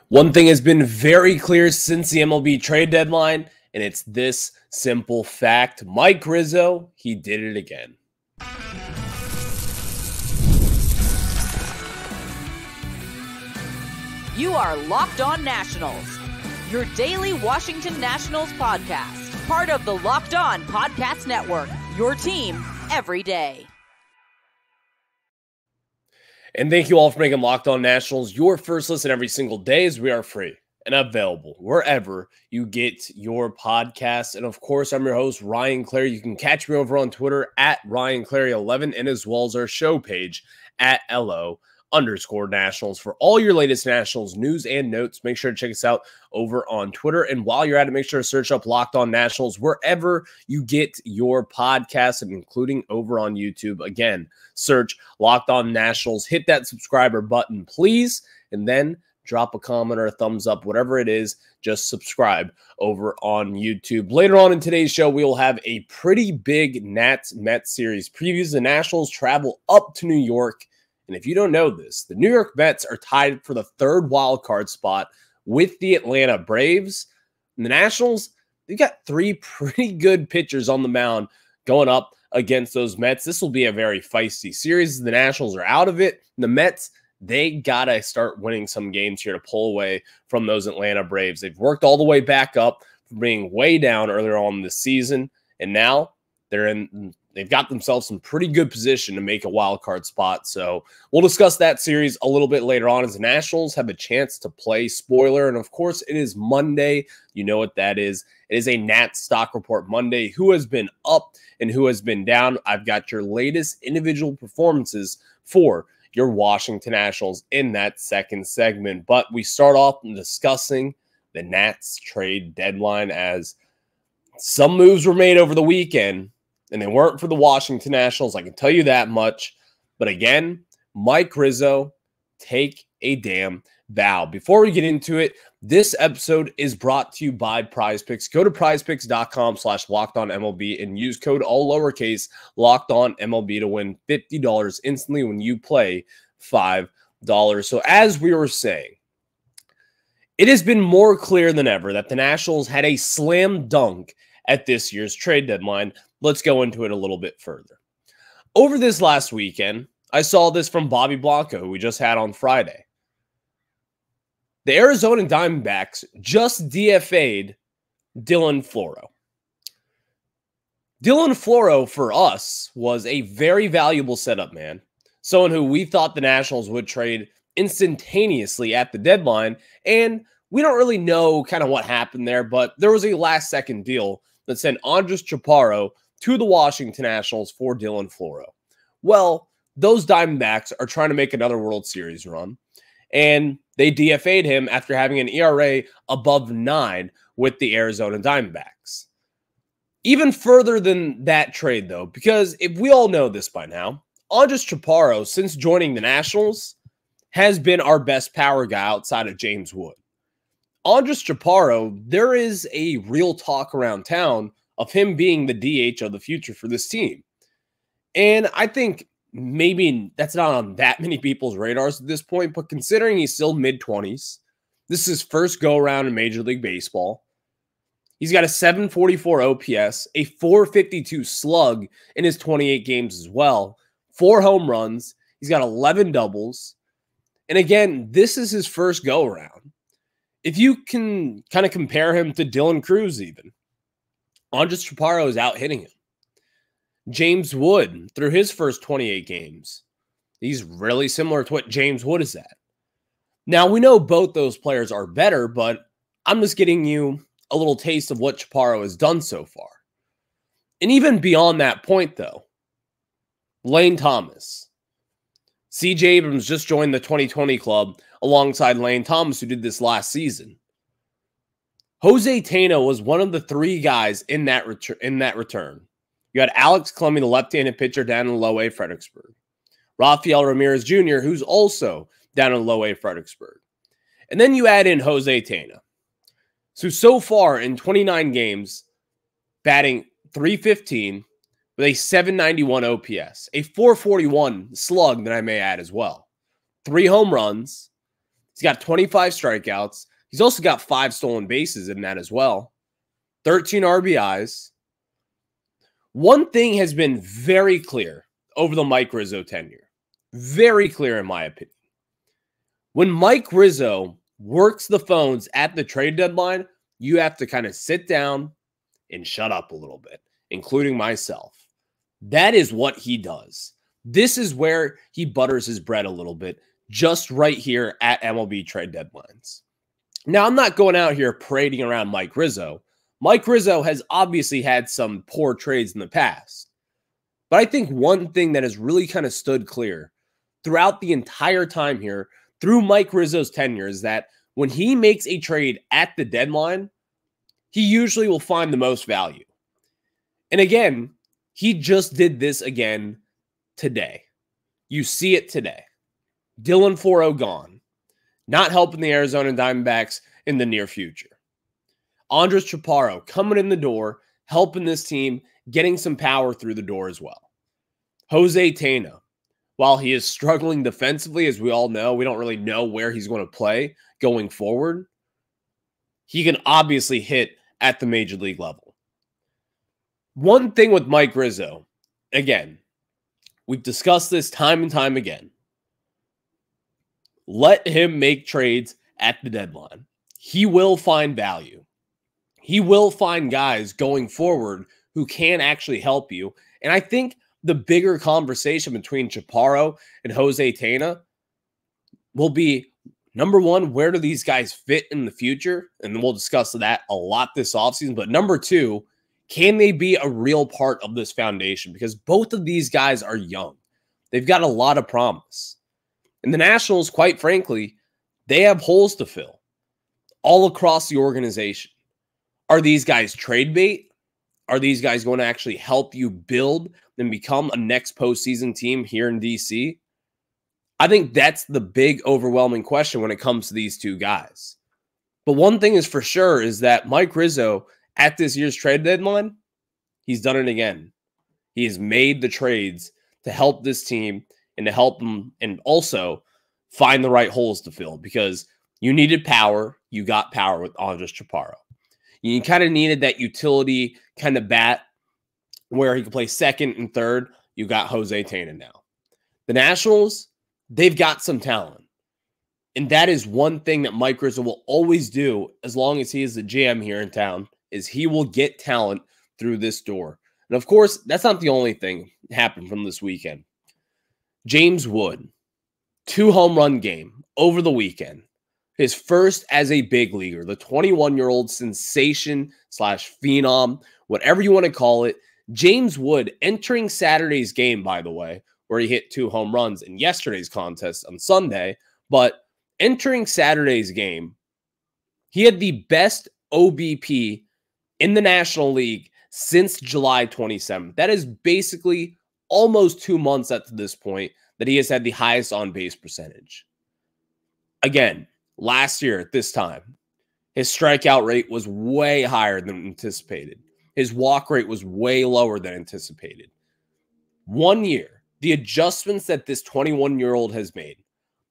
One thing has been very clear since the MLB trade deadline, and it's this simple fact. Mike Rizzo, he did it again. You are Locked On Nationals, your daily Washington Nationals podcast, part of the Locked On Podcast Network, your team every day. And thank you all for making Locked On Nationals your first listen every single day, as we are free and available wherever you get your podcasts. And of course, I'm your host, Ryan Clary. You can catch me over on Twitter at RyanClary11 and as well as our show page at LO_Nationals for all your latest Nationals news and notes. Make sure to check us out over on Twitter. And while you're at it, make sure to search up Locked On Nationals wherever you get your podcasts, and including over on YouTube. Again, search Locked On Nationals. Hit that subscriber button, please, and then drop a comment or a thumbs up, whatever it is. Just subscribe over on YouTube. Later on in today's show, we will have a pretty big Nats-Mets series previews. The Nationals travel up to New York. And if you don't know this, the New York Mets are tied for the third wild card spot with the Atlanta Braves. And the Nationals, they've got three pretty good pitchers on the mound going up against those Mets. This will be a very feisty series. The Nationals are out of it. The Mets, they got to start winning some games here to pull away from those Atlanta Braves. They've worked all the way back up from being way down earlier on this season. And now they've got themselves some pretty good position to make a wild card spot. So we'll discuss that series a little bit later on as the Nationals have a chance to play spoiler. And of course, it is Monday. You know what that is. It is a Nats Stock Report Monday. Who has been up and who has been down? I've got your latest individual performances for your Washington Nationals in that second segment. But we start off discussing the Nats trade deadline as some moves were made over the weekend. And they weren't for the Washington Nationals, I can tell you that much. But again, Mike Rizzo, take a damn bow. Before we get into it, this episode is brought to you by PrizePicks. Go to prizepicks.com/LockedOnMLB and use code all lowercase LockedOnMLB to win $50 instantly when you play $5. So as we were saying, it has been more clear than ever that the Nationals had a slam dunk at this year's trade deadline. Let's go into it a little bit further. Over this last weekend, I saw this from Bobby Blanco, who we just had on Friday. The Arizona Diamondbacks just DFA'd Dylan Floro. Dylan Floro, for us, was a very valuable setup man. Someone who we thought the Nationals would trade instantaneously at the deadline. And we don't really know kind of what happened there, but there was a last-second deal that sent Andres Chaparro to the Washington Nationals for Dylan Floro. Well, those Diamondbacks are trying to make another World Series run, and they DFA'd him after having an ERA above 9 with the Arizona Diamondbacks. Even further than that trade, though, because if we all know this by now, Andres Chaparro, since joining the Nationals, has been our best power guy outside of James Wood. Andres Chaparro, there is a real talk around town of him being the DH of the future for this team. And I think maybe that's not on that many people's radars at this point, but considering he's still mid-20s, this is his first go-around in Major League Baseball. He's got a 744 OPS, a 452 slug in his 28 games as well, 4 home runs. He's got 11 doubles. And again, this is his first go-around. If you can kind of compare him to Dylan Cruz even, Andres Chaparro is out hitting him. James Wood, through his first 28 games, he's really similar to what James Wood is at. Now, we know both those players are better, but I'm just getting you a little taste of what Chaparro has done so far. And even beyond that point, though, Lane Thomas. C.J. Abrams just joined the 2020 club alongside Lane Thomas, who did this last season. Jose Tena was one of the 3 guys in that return. You had Alex Clemmie, the left-handed pitcher down in low A Fredericksburg. Rafael Ramirez Jr., who's also down in low A Fredericksburg. And then you add in Jose Tena. So far in 29 games, batting .315 with a 791 OPS, a 441 slug that I may add as well. 3 home runs. He's got 25 strikeouts. He's also got 5 stolen bases in that as well. 13 RBIs. One thing has been very clear over the Mike Rizzo tenure. Very clear in my opinion. When Mike Rizzo works the phones at the trade deadline, you have to kind of sit down and shut up a little bit, including myself. That is what he does. This is where he butters his bread a little bit, just right here at MLB trade deadlines. Now, I'm not going out here parading around Mike Rizzo. Mike Rizzo has obviously had some poor trades in the past. But I think one thing that has really kind of stood clear throughout the entire time here, through Mike Rizzo's tenure, is that when he makes a trade at the deadline, he usually will find the most value. And again, he just did this again today. You see it today. Dylan Floro gone. Not helping the Arizona Diamondbacks in the near future. Andres Chaparro coming in the door, helping this team, getting some power through the door as well. Jose Tena, while he is struggling defensively, as we all know, we don't really know where he's going to play going forward. He can obviously hit at the major league level. One thing with Mike Rizzo, again, we've discussed this time and time again. Let him make trades at the deadline. He will find value. He will find guys going forward who can actually help you. And I think the bigger conversation between Chaparro and Jose Tena will be, number one, where do these guys fit in the future? And we'll discuss that a lot this offseason. But number two, can they be a real part of this foundation? Because both of these guys are young. They've got a lot of promise. And the Nationals, quite frankly, they have holes to fill all across the organization. Are these guys trade bait? Are these guys going to actually help you build and become a next postseason team here in DC? I think that's the big overwhelming question when it comes to these two guys. But one thing is for sure is that Mike Rizzo at this year's trade deadline, he's done it again. He has made the trades to help this team and to help them and also find the right holes to fill, because you needed power. You got power with Andres Chaparro. You kind of needed that utility kind of bat where he could play second and third. You got Jose Tena now. The Nationals, they've got some talent. And that is one thing that Mike Rizzo will always do as long as he is the GM here in town, is he will get talent through this door. And of course, that's not the only thing that happened from this weekend. James Wood, 2-home run game over the weekend. His first as a big leaguer, the 21-year-old sensation / phenom, whatever you want to call it. James Wood entering Saturday's game, by the way, where he hit 2 home runs in yesterday's contest on Sunday. But entering Saturday's game, he had the best OBP in the National League since July 27th. That is basically almost 2 months up to this point that he has had the highest on-base percentage. Again, last year at this time, his strikeout rate was way higher than anticipated. His walk rate was way lower than anticipated. 1 year, the adjustments that this 21-year-old has made,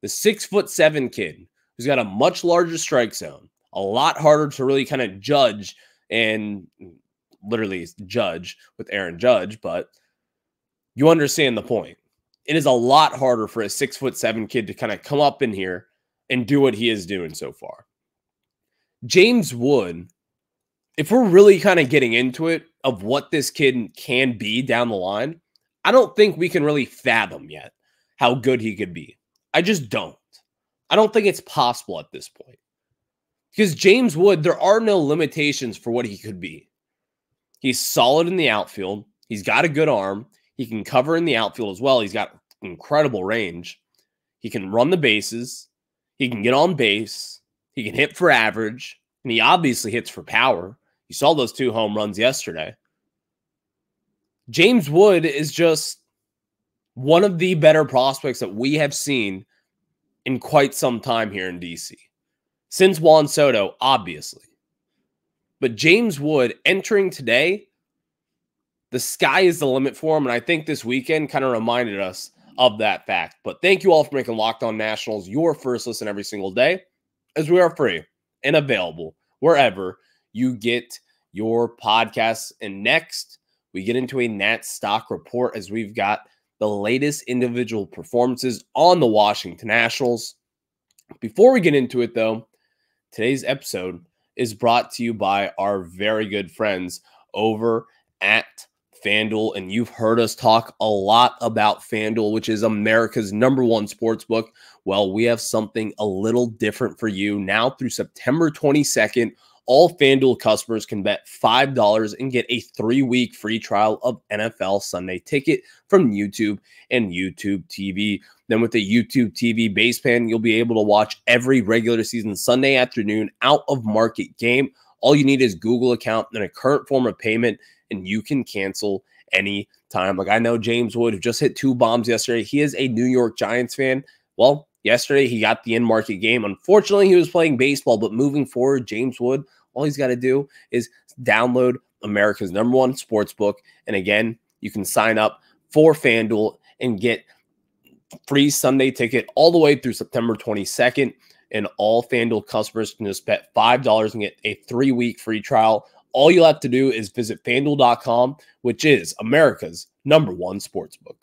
the 6'7" kid who's got a much larger strike zone, a lot harder to really kind of judge and literally judge with Aaron Judge, but you understand the point. It is a lot harder for a 6'7" kid to kind of come up in here and do what he is doing so far. James Wood, if we're really kind of getting into it of what this kid can be down the line, I don't think we can really fathom yet how good he could be. I just don't. I don't think it's possible at this point. Because James Wood, there are no limitations for what he could be. He's solid in the outfield. He's got a good arm. He can cover in the outfield as well. He's got incredible range. He can run the bases. He can get on base. He can hit for average. And he obviously hits for power. You saw those 2 home runs yesterday. James Wood is just one of the better prospects that we have seen in quite some time here in DC. Since Juan Soto, obviously. But James Wood entering today, the sky is the limit for him. And I think this weekend kind of reminded us of that fact. But thank you all for making Locked On Nationals your first listen every single day, as we are free and available wherever you get your podcasts. And next, we get into a Nats stock report as we've got the latest individual performances on the Washington Nationals. Before we get into it, though, today's episode is brought to you by our very good friends over at FanDuel, and you've heard us talk a lot about FanDuel, which is America's #1 sportsbook. Well, we have something a little different for you. Now through September 22nd, all FanDuel customers can bet $5 and get a 3-week free trial of NFL Sunday Ticket from YouTube and YouTube TV. Then with the YouTube TV base plan, you'll be able to watch every regular season Sunday afternoon out of market game. All you need is Google account and a current form of payment, and you can cancel any time. Like I know James Wood, who just hit 2 bombs yesterday. He is a New York Giants fan. Well, yesterday he got the in-market game. Unfortunately, he was playing baseball, but moving forward, James Wood, all he's got to do is download America's #1 sportsbook. And again, you can sign up for FanDuel and get free Sunday Ticket all the way through September 22nd. And all FanDuel customers can just bet $5 and get a 3-week free trial. All you'll have to do is visit FanDuel.com, which is America's #1 sportsbook.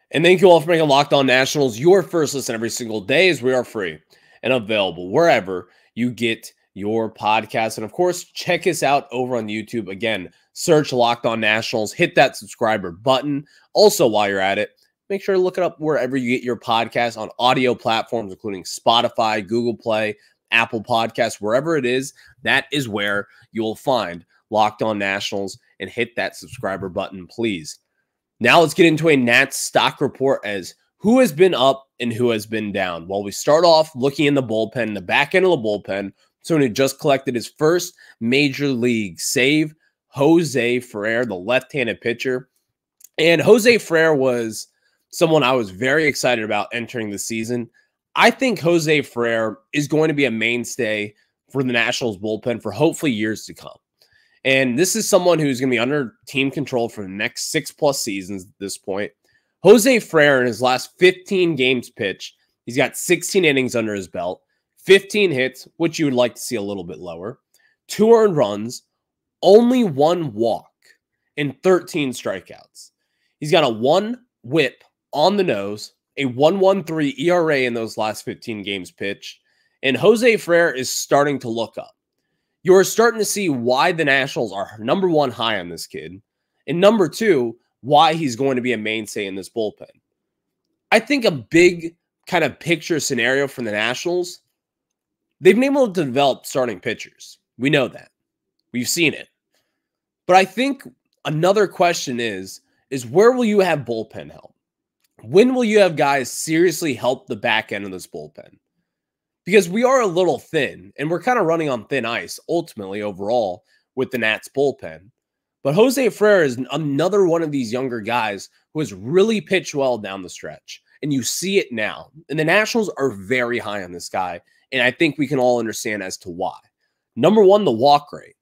And thank you all for making Locked On Nationals your first listen every single day, as we are free and available wherever you get your podcasts. And of course, check us out over on YouTube. Again, search Locked On Nationals, hit that subscriber button. Also, while you're at it, make sure to look it up wherever you get your podcasts on audio platforms, including Spotify, Google Play, Apple Podcasts, wherever it is. That is where you'll find Locked On Nationals, and hit that subscriber button, please. Now let's get into a Nats stock report as who has been up and who has been down. Well, we start off looking in the bullpen, the back end of the bullpen. Someone who just collected his first major league save, Jose Ferrer, the left-handed pitcher. And Jose Ferrer was someone I was very excited about entering the season. I think Jose Ferrer is going to be a mainstay for the Nationals bullpen for hopefully years to come. And this is someone who's going to be under team control for the next 6+ seasons at this point. Jose Ferrer, in his last 15 games pitched, he's got 16 innings under his belt, 15 hits, which you would like to see a little bit lower, 2 earned runs, only 1 walk, and 13 strikeouts. He's got a 1 whip on the nose, a 1.13 ERA in those last 15 games pitched, and Jose Ferrer is starting to look up. You're starting to see why the Nationals are #1 high on this kid, and #2, why he's going to be a mainstay in this bullpen. I think a big kind of picture scenario for the Nationals, they've been able to develop starting pitchers. We know that. We've seen it. But I think another question is where will you have bullpen help? When will you have guys seriously help the back end of this bullpen? Because we are a little thin, and we're kind of running on thin ice, ultimately, overall, with the Nats bullpen. But Jose Ferrer is another one of these younger guys who has really pitched well down the stretch. And you see it now. And the Nationals are very high on this guy, and I think we can all understand as to why. #1, the walk rate.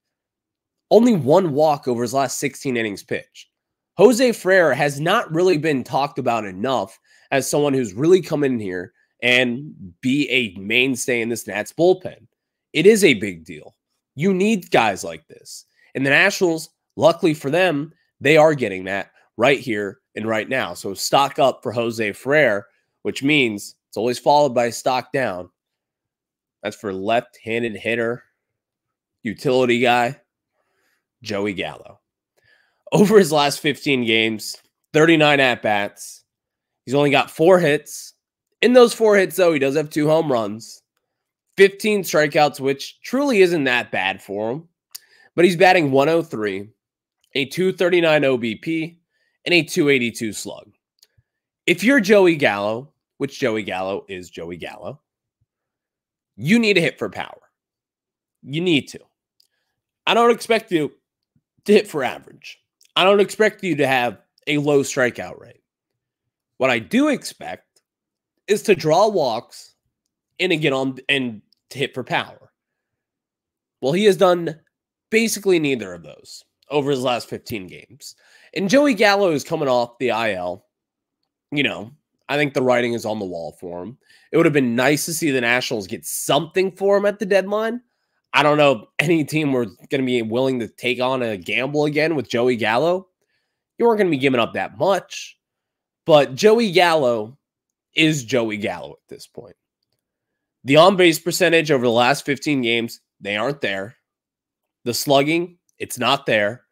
Only 1 walk over his last 16 innings pitched. Jose Ferrer has not really been talked about enough as someone who's really come in here and be a mainstay in this Nats bullpen. It is a big deal. You need guys like this. And the Nationals, luckily for them, they are getting that right here and right now. So stock up for Jose Ferrer, which means it's always followed by stock down. That's for left-handed hitter, utility guy, Joey Gallo. Over his last 15 games, 39 at-bats. He's only got 4 hits. In those 4 hits, though, he does have 2 home runs, 15 strikeouts, which truly isn't that bad for him. But he's batting .103, a .239 OBP, and a .282 slug. If you're Joey Gallo, which Joey Gallo is Joey Gallo, you need to hit for power. You need to. I don't expect you to hit for average. I don't expect you to have a low strikeout rate. What I do expect is to draw walks and to get on and to hit for power. Well, he has done basically neither of those over his last 15 games. And Joey Gallo is coming off the IL. You know, I think the writing is on the wall for him. It would have been nice to see the Nationals get something for him at the deadline. I don't know if any team were going to be willing to take on a gamble again with Joey Gallo. You weren't going to be giving up that much. But Joey Gallo is Joey Gallo at this point. The on-base percentage over the last 15 games, they aren't there. The slugging, it's not there.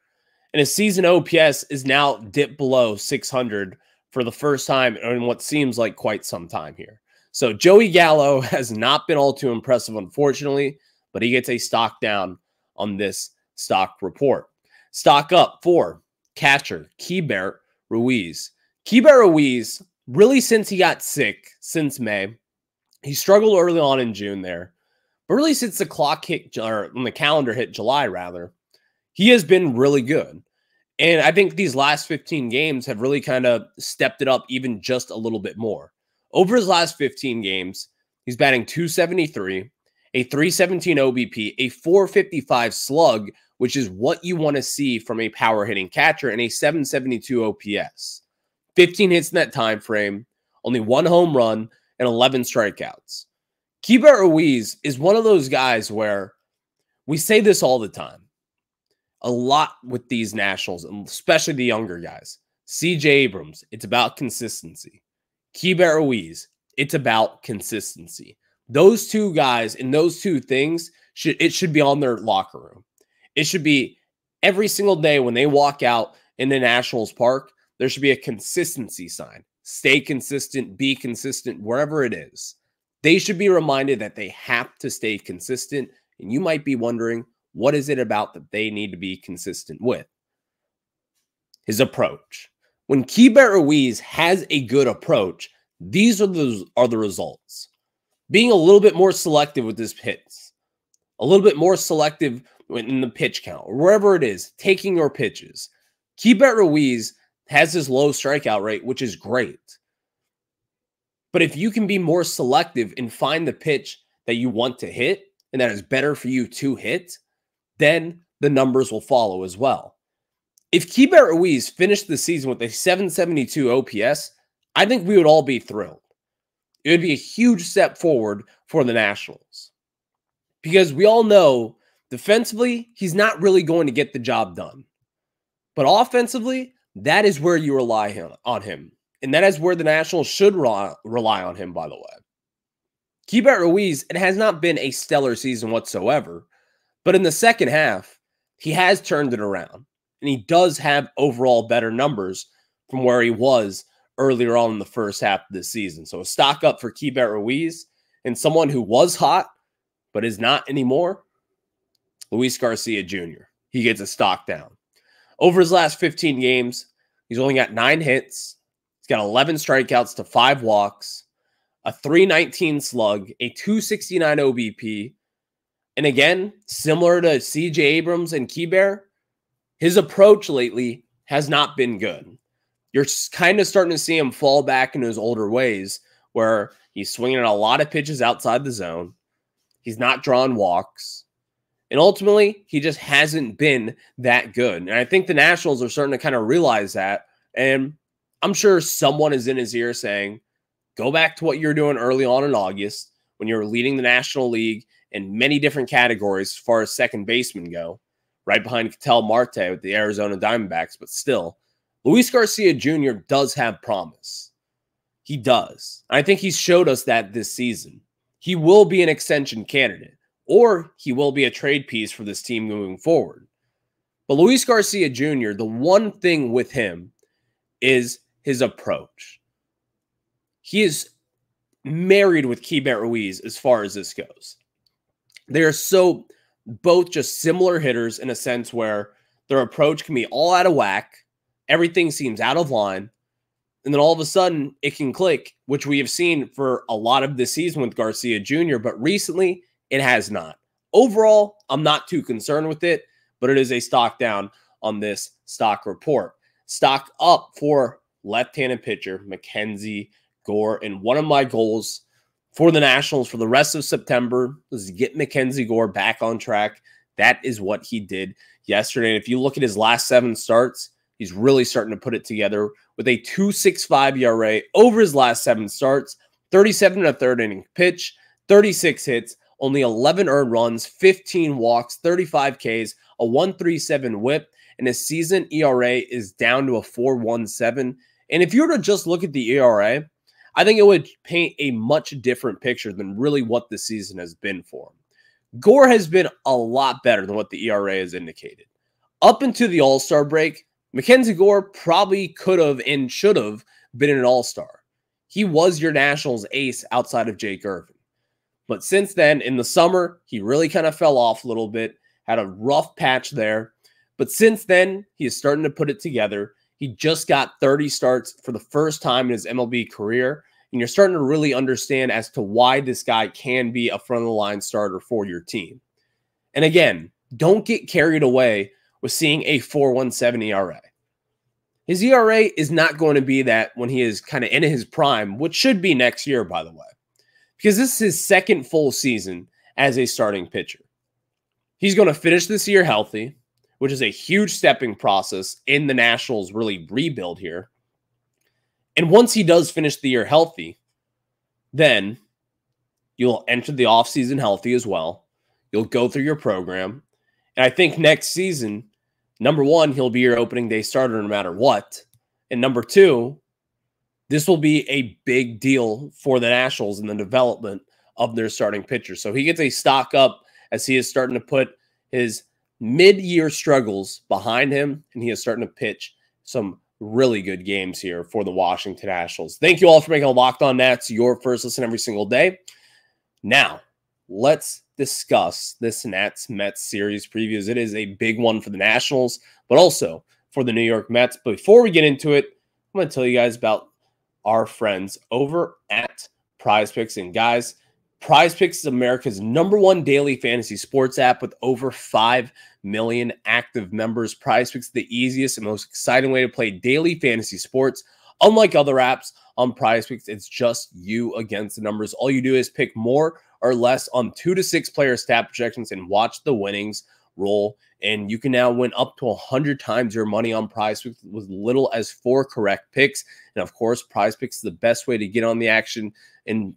And his season OPS is now dipped below 600 for the first time in what seems like quite some time here. So Joey Gallo has not been all too impressive, unfortunately, but he gets a stock down on this stock report. Stock up for catcher Keibert Ruiz. Keibert Ruiz, really since he got sick, since May, he struggled early on in June there, but really since the clock hit, or when the calendar hit July rather, he has been really good. And I think these last 15 games have really kind of stepped it up even just a little bit more. Over his last 15 games, he's batting .273, a .317 OBP, a .455 slug, which is what you want to see from a power hitting catcher, and a .772 OPS. 15 hits in that time frame, only 1 home run, and 11 strikeouts. Keibert Ruiz is one of those guys where we say this all the time. A lot with these Nationals, and especially the younger guys. CJ Abrams, it's about consistency. Keibert Ruiz, it's about consistency. Those two guys and those two things, should be on their locker room. It should be every single day when they walk out in the Nationals park, there should be a consistency sign. Stay consistent, be consistent, wherever it is. They should be reminded that they have to stay consistent. And you might be wondering, what is it about that they need to be consistent with? His approach. When Keibert Ruiz has a good approach, these are the results. Being a little bit more selective with his hits, a little bit more selective in the pitch count, or wherever it is, taking your pitches. Keibert Ruiz has his low strikeout rate, which is great. But if you can be more selective and find the pitch that you want to hit, and that is better for you to hit, then the numbers will follow as well. If Keibert Ruiz finished the season with a .772 OPS, I think we would all be thrilled. It would be a huge step forward for the Nationals. Because we all know, defensively, he's not really going to get the job done. But offensively, that is where you rely on him. And that is where the Nationals should rely on him, by the way. Keibert Ruiz, it has not been a stellar season whatsoever. But in the second half, he has turned it around. And he does have overall better numbers from where he was earlier on in the first half of the season. So a stock up for Keibert Ruiz, and someone who was hot but is not anymore, Luis Garcia Jr. He gets a stock down. Over his last 15 games, he's only got 9 hits. He's got 11 strikeouts to 5 walks, a .319 slug, a .269 OBP. And again, similar to CJ Abrams and Keibert, his approach lately has not been good. You're kind of starting to see him fall back into his older ways where he's swinging at a lot of pitches outside the zone. He's not drawing walks. And ultimately, he just hasn't been that good. And I think the Nationals are starting to kind of realize that. And I'm sure someone is in his ear saying, go back to what you're doing early on in August when you're leading the National League in many different categories as far as second basemen go, right behind Ketel Marte with the Arizona Diamondbacks. But still, Luis Garcia Jr. does have promise. He does. I think he's showed us that this season. He will be an extension candidate, or he will be a trade piece for this team moving forward. But Luis Garcia Jr., the one thing with him is his approach. He is married with Keibert Ruiz as far as this goes. They are so both just similar hitters in a sense where their approach can be all out of whack. Everything seems out of line. And then all of a sudden it can click, which we have seen for a lot of this season with Garcia Jr., but recently it has not. Overall, I'm not too concerned with it, but it is a stock down on this stock report. Stock up for left-handed pitcher Mackenzie Gore. And one of my goals for the Nationals for the rest of September is to get Mackenzie Gore back on track. That is what he did yesterday. And if you look at his last 7 starts, he's really starting to put it together with a 2.65 ERA over his last 7 starts, 37 1/3 inning pitch, 36 hits, only 11 earned runs, 15 walks, 35 Ks, a 1.37 whip, and his season ERA is down to a 4.17. And if you were to just look at the ERA, I think it would paint a much different picture than really what the season has been for him. Gore has been a lot better than what the ERA has indicated. Up into the All-Star break, Mackenzie Gore probably could have and should have been an All-Star. He was your Nationals ace outside of Jake Irvin. But since then, in the summer, he really kind of fell off a little bit, had a rough patch there. But since then, he is starting to put it together. He just got 30 starts for the first time in his MLB career. And you're starting to really understand as to why this guy can be a front-of-the-line starter for your team. And again, don't get carried away with seeing a 4.17 ERA. His ERA is not going to be that when he is kind of in his prime, which should be next year, by the way, because this is his second full season as a starting pitcher. He's going to finish this year healthy, which is a huge stepping process in the Nationals really rebuild here. And once he does finish the year healthy, then you'll enter the offseason healthy as well. You'll go through your program. And I think next season, number one, he'll be your opening day starter no matter what. And number two, this will be a big deal for the Nationals in the development of their starting pitcher. So he gets a stock up as he is starting to put his mid-year struggles behind him, and he is starting to pitch some really good games here for the Washington Nationals. Thank you all for making Locked On Nats your first listen every single day. Now, let's discuss this Nats-Mets series previews. It is a big one for the Nationals, but also for the New York Mets. But before we get into it, I'm going to tell you guys about our friends over at PrizePicks. And guys, PrizePicks is America's #1 daily fantasy sports app with over 5 million active members. PrizePicks is the easiest and most exciting way to play daily fantasy sports. Unlike other apps on PrizePicks, it's just you against the numbers. All you do is pick more or less on 2 to 6 player stat projections and watch the winnings roll. And you can now win up to 100 times your money on PrizePicks with little as 4 correct picks. And of course, PrizePicks is the best way to get on the action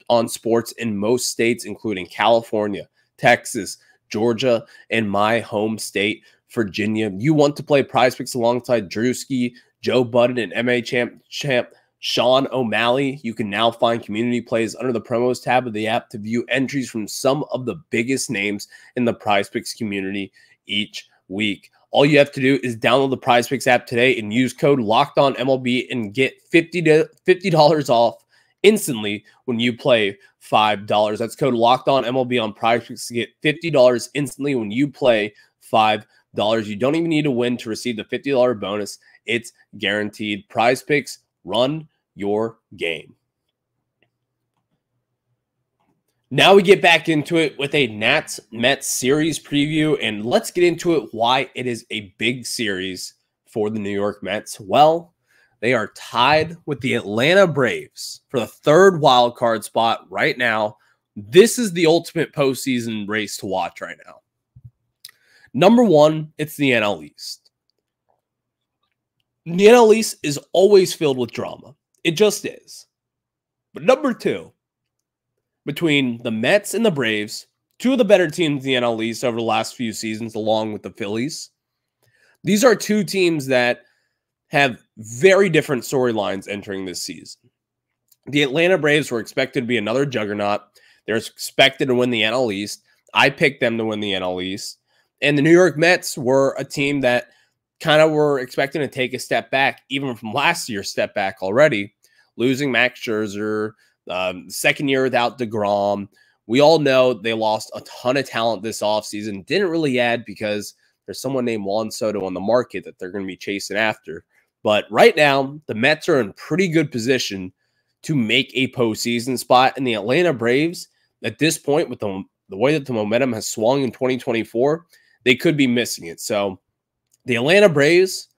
on sports in most states, including California, Texas, Georgia, and my home state, Virginia. You want to play PrizePicks alongside Drewski, Joe Budden, and MA champ Sean O'Malley. You can now find community plays under the promos tab of the app to view entries from some of the biggest names in the PrizePicks community each week. All you have to do is download the PrizePicks app today and use code LOCKEDONMLB and get $50 off instantly when you play $5. That's code LOCKEDONMLB on PrizePicks to get $50 instantly when you play $5. You don't even need to win to receive the $50 bonus. It's guaranteed. PrizePicks, run your game. Now we get back into it with a Nats-Mets series preview, and let's get into it why it is a big series for the New York Mets. Well, they are tied with the Atlanta Braves for the 3rd wild card spot right now. This is the ultimate postseason race to watch right now. Number one, it's the NL East. The NL East is always filled with drama. It just is. But number two, between the Mets and the Braves, 2 of the better teams in the NL East over the last few seasons, along with the Phillies. These are 2 teams that have very different storylines entering this season. The Atlanta Braves were expected to be another juggernaut. They're expected to win the NL East. I picked them to win the NL East. And the New York Mets were a team that kind of were expecting to take a step back, even from last year's step back already, losing Max Scherzer, second year without DeGrom. We all know they lost a ton of talent this offseason. Didn't really add because there's someone named Juan Soto on the market that they're going to be chasing after. But right now, the Mets are in pretty good position to make a postseason spot. And the Atlanta Braves, at this point, with the way that the momentum has swung in 2024, they could be missing it. So the Atlanta Braves,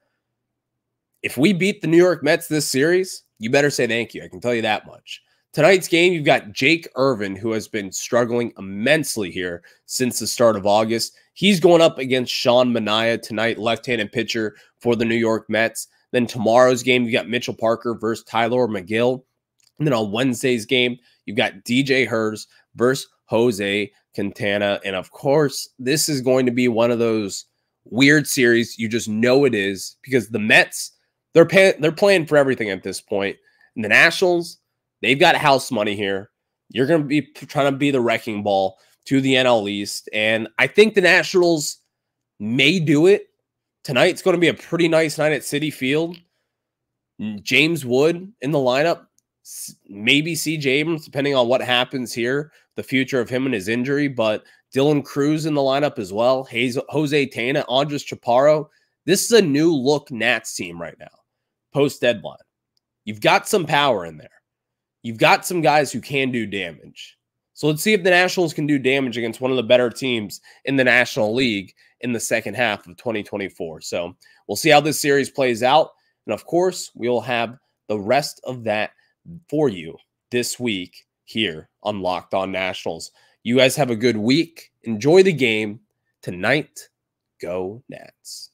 if we beat the New York Mets this series, you better say thank you. I can tell you that much. Tonight's game, you've got Jake Irvin, who has been struggling immensely here since the start of August. He's going up against Sean Manaea tonight, left-handed pitcher for the New York Mets. Then tomorrow's game, you've got Mitchell Parker versus Tyler McGill. And then on Wednesday's game, you've got DJ Hers versus Jose Quintana. And of course, this is going to be one of those weird series. You just know it is because the Mets, they're playing for everything at this point. And the Nationals, they've got house money here. You're going to be trying to be the wrecking ball to the NL East. And I think the Nationals may do it. Tonight's going to be a pretty nice night at Citi Field. James Wood in the lineup. Maybe CJ Abrams, depending on what happens here, the future of him and his injury. But Dylan Cruz in the lineup as well. Jose Tena, Andres Chaparro. This is a new look Nats team right now, post-deadline. You've got some power in there. You've got some guys who can do damage. So let's see if the Nationals can do damage against one of the better teams in the National League in the second half of 2024. So we'll see how this series plays out. And of course, we will have the rest of that for you this week here on Locked On Nationals. You guys have a good week. Enjoy the game tonight. Go Nats.